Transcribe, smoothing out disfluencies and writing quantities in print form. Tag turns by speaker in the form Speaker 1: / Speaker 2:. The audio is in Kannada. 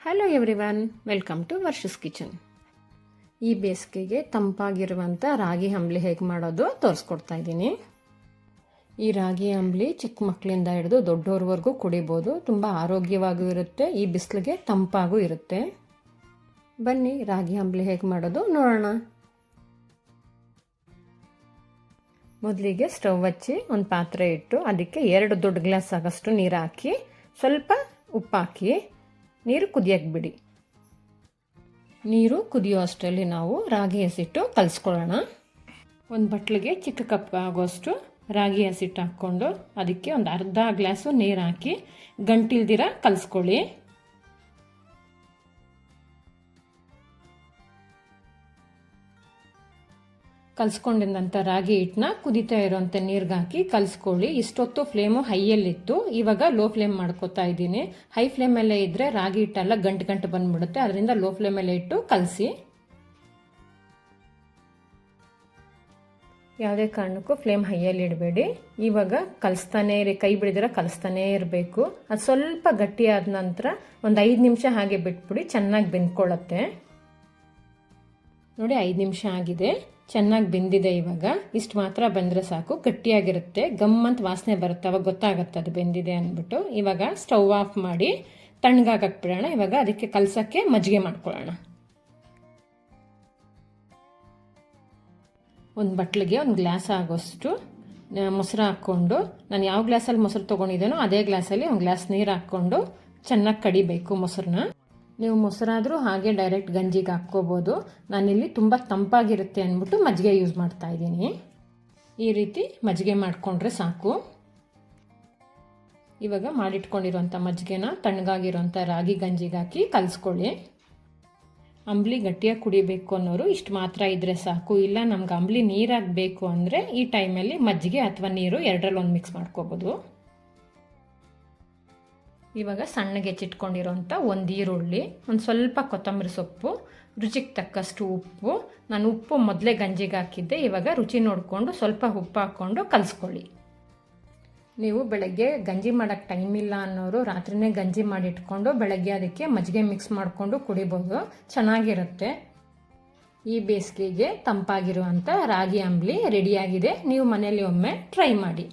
Speaker 1: Hello everyone, welcome to Varsha's kitchen. ಈ ಬೇಸಿಗೆಗೆ ತಂಪಾಗಿರುವಂಥ ರಾಗಿ ಅಂಬಲಿ ಹೇಗೆ ಮಾಡೋದು ತೋರಿಸ್ಕೊಡ್ತಾ ಇದ್ದೀನಿ. ಈ ರಾಗಿ ಅಂಬಲಿ ಚಿಕ್ಕ ಮಕ್ಕಳಿಂದ ಹಿಡಿದು ದೊಡ್ಡವ್ರವರೆಗೂ ಕುಡಿಬೋದು. ತುಂಬ ಆರೋಗ್ಯವಾಗೂ ಇರುತ್ತೆ, ಈ ಬಿಸಿಲಿಗೆ ತಂಪಾಗೂ ಇರುತ್ತೆ. ಬನ್ನಿ ರಾಗಿ ಅಂಬಲಿ ಹೇಗೆ ಮಾಡೋದು ನೋಡೋಣ. ಮೊದಲಿಗೆ ಸ್ಟವ್ ಹಚ್ಚಿ ಒಂದು ಪಾತ್ರೆ ಇಟ್ಟು ಅದಕ್ಕೆ 2 ದೊಡ್ಡ ಗ್ಲಾಸ್ ಆಗೋಷ್ಟು ನೀರು ಹಾಕಿ ಸ್ವಲ್ಪ ಉಪ್ಪು ಹಾಕಿ ನೀರು ಕುದಿಯಕ್ಕೆ ಬಿಡಿ. ನೀರು ಕುದಿಯೋ ಅಷ್ಟರಲ್ಲಿ ನಾವು ರಾಗಿ ಹಸಿಟ್ಟು ಕಲಿಸ್ಕೊಳ್ಳೋಣ. ಒಂದು ಬಟ್ಲಿಗೆ ಚಿಕ್ಕ ಕಪ್ ಆಗೋಷ್ಟು ರಾಗಿ ಹಸಿಟ್ಟು ಹಾಕ್ಕೊಂಡು ಅದಕ್ಕೆ ಒಂದು ಅರ್ಧ ಗ್ಲಾಸು ನೀರು ಹಾಕಿ ಗಂಟಿಲ್ದಿರ ಕಲಿಸ್ಕೊಳ್ಳಿ. ಕಲಿಸ್ಕೊಂಡಿದ್ದಂಥ ರಾಗಿ ಹಿಟ್ಟನ್ನ ಕುದಿತಾ ಇರೋಂಥ ನೀರಿಗೆ ಹಾಕಿ ಕಲಿಸ್ಕೊಳ್ಳಿ. ಇಷ್ಟೊತ್ತು ಫ್ಲೇಮು ಹೈಯಲ್ಲಿತ್ತು, ಇವಾಗ ಲೋ ಫ್ಲೇಮ್ ಮಾಡ್ಕೋತಾ ಇದ್ದೀನಿ. ಹೈ ಫ್ಲೇಮಲ್ಲೇ ಇದ್ದರೆ ರಾಗಿ ಹಿಟ್ಟೆಲ್ಲ ಗಂಟು ಬಂದುಬಿಡುತ್ತೆ, ಅದರಿಂದ ಲೋ ಫ್ಲೇಮಲ್ಲೇ ಇಟ್ಟು ಕಲಸಿ. ಯಾವುದೇ ಕಾರಣಕ್ಕೂ ಫ್ಲೇಮ್ ಹೈಯಲ್ಲಿ ಇಡಬೇಡಿ. ಇವಾಗ ಕಲಿಸ್ತಾನೇ ಇರಿ, ಕೈ ಬಿಡಿದ್ರೆ ಕಲಿಸ್ತಾನೇ ಇರಬೇಕು. ಅದು ಸ್ವಲ್ಪ ಗಟ್ಟಿಯಾದ ನಂತರ ಒಂದು 5 ನಿಮಿಷ ಹಾಗೆ ಬಿಟ್ಬಿಡಿ, ಚೆನ್ನಾಗಿ ಬೆಂದ್ಕೊಳ್ಳುತ್ತೆ. ನೋಡಿ 5 ನಿಮಿಷ ಆಗಿದೆ, ಚೆನ್ನಾಗಿ ಬೆಂದಿದೆ. ಇವಾಗ ಇಷ್ಟು ಮಾತ್ರ ಬಂದರೆ ಸಾಕು, ಗಟ್ಟಿಯಾಗಿರುತ್ತೆ, ಗಮ್ಮಂತ ವಾಸನೆ ಬರುತ್ತೆ, ಅವಾಗ ಗೊತ್ತಾಗುತ್ತೆ ಅದು ಬೆಂದಿದೆ ಅಂದ್ಬಿಟ್ಟು. ಇವಾಗ ಸ್ಟವ್ ಆಫ್ ಮಾಡಿ ತಣ್ಣಗಾಗಕ್ಕೆ ಬಿಡೋಣ. ಇವಾಗ ಅದಕ್ಕೆ ಕಲಸಕ್ಕೆ ಮಜ್ಜಿಗೆ ಮಾಡ್ಕೊಳ್ಳೋಣ. ಒಂದು ಬಟ್ಲಿಗೆ 1 ಗ್ಲಾಸ್ ಆಗೋಷ್ಟು ಮೊಸರು ಹಾಕ್ಕೊಂಡು, ನಾನು ಯಾವ ಗ್ಲಾಸಲ್ಲಿ ಮೊಸರು ತೊಗೊಂಡಿದ್ದೇನೋ ಅದೇ ಗ್ಲಾಸಲ್ಲಿ 1 ಗ್ಲಾಸ್ ನೀರು ಹಾಕ್ಕೊಂಡು ಚೆನ್ನಾಗಿ ಕಡಿಬೇಕು ಮೊಸರನ್ನ. ನೀವು ಮೊಸರಾದರೂ ಹಾಗೆ ಡೈರೆಕ್ಟ್ ಗಂಜಿಗೆ ಹಾಕ್ಕೋಬೋದು. ನಾನಿಲ್ಲಿ ತುಂಬ ತಂಪಾಗಿರುತ್ತೆ ಅಂದ್ಬಿಟ್ಟು ಮಜ್ಜಿಗೆ ಯೂಸ್ ಮಾಡ್ತಾ ಇದ್ದೀನಿ. ಈ ರೀತಿ ಮಜ್ಜಿಗೆ ಮಾಡಿಕೊಂಡ್ರೆ ಸಾಕು. ಇವಾಗ ಮಾಡಿಟ್ಕೊಂಡಿರೋಂಥ ಮಜ್ಜಿಗೆನ ತಣ್ಣಗಾಗಿರೋಂಥ ರಾಗಿ ಗಂಜಿಗೆ ಹಾಕಿ ಕಲಿಸ್ಕೊಳ್ಳಿ. ಅಂಬಲಿ ಗಟ್ಟಿಯಾಗಿ ಕುಡಿಬೇಕು ಅನ್ನೋರು ಇಷ್ಟು ಮಾತ್ರ ಇದ್ದರೆ ಸಾಕು. ಇಲ್ಲ ನಮ್ಗೆ ಅಂಬಲಿ ನೀರಾಗಬೇಕು ಅಂದರೆ ಈ ಟೈಮಲ್ಲಿ ಮಜ್ಜಿಗೆ ಅಥವಾ ನೀರು 2ರಲ್ಲಿ 1 ಮಿಕ್ಸ್ ಮಾಡ್ಕೋಬೋದು. ಇವಾಗ ಸಣ್ಣಗೆ ಹೆಚ್ಚಿಟ್ಕೊಂಡಿರೋಂಥ 1 ಈರುಳ್ಳಿ, ಒಂದು ಸ್ವಲ್ಪ ಕೊತ್ತಂಬರಿ ಸೊಪ್ಪು, ರುಚಿಗೆ ತಕ್ಕಷ್ಟು ಉಪ್ಪು. ನಾನು ಉಪ್ಪು ಮೊದಲೇ ಗಂಜಿಗೆ ಹಾಕಿದ್ದೆ, ಇವಾಗ ರುಚಿ ನೋಡಿಕೊಂಡು ಸ್ವಲ್ಪ ಉಪ್ಪು ಹಾಕ್ಕೊಂಡು ಕಲಿಸ್ಕೊಳ್ಳಿ. ನೀವು ಬೆಳಗ್ಗೆ ಗಂಜಿ ಮಾಡೋಕ್ಕೆ ಟೈಮ್ ಇಲ್ಲ ಅನ್ನೋರು ರಾತ್ರಿನೇ ಗಂಜಿ ಮಾಡಿಟ್ಕೊಂಡು ಬೆಳಗ್ಗೆ ಅದಕ್ಕೆ ಮಜ್ಜಿಗೆ ಮಿಕ್ಸ್ ಮಾಡಿಕೊಂಡು ಕುಡಿಬೋದು, ಚೆನ್ನಾಗಿರುತ್ತೆ. ಈ ಬೇಸಿಗೆಗೆ ತಂಪಾಗಿರುವಂಥ ರಾಗಿ ಅಂಬಲಿ ರೆಡಿಯಾಗಿದೆ. ನೀವು ಮನೇಲಿ ಒಮ್ಮೆ ಟ್ರೈ ಮಾಡಿ.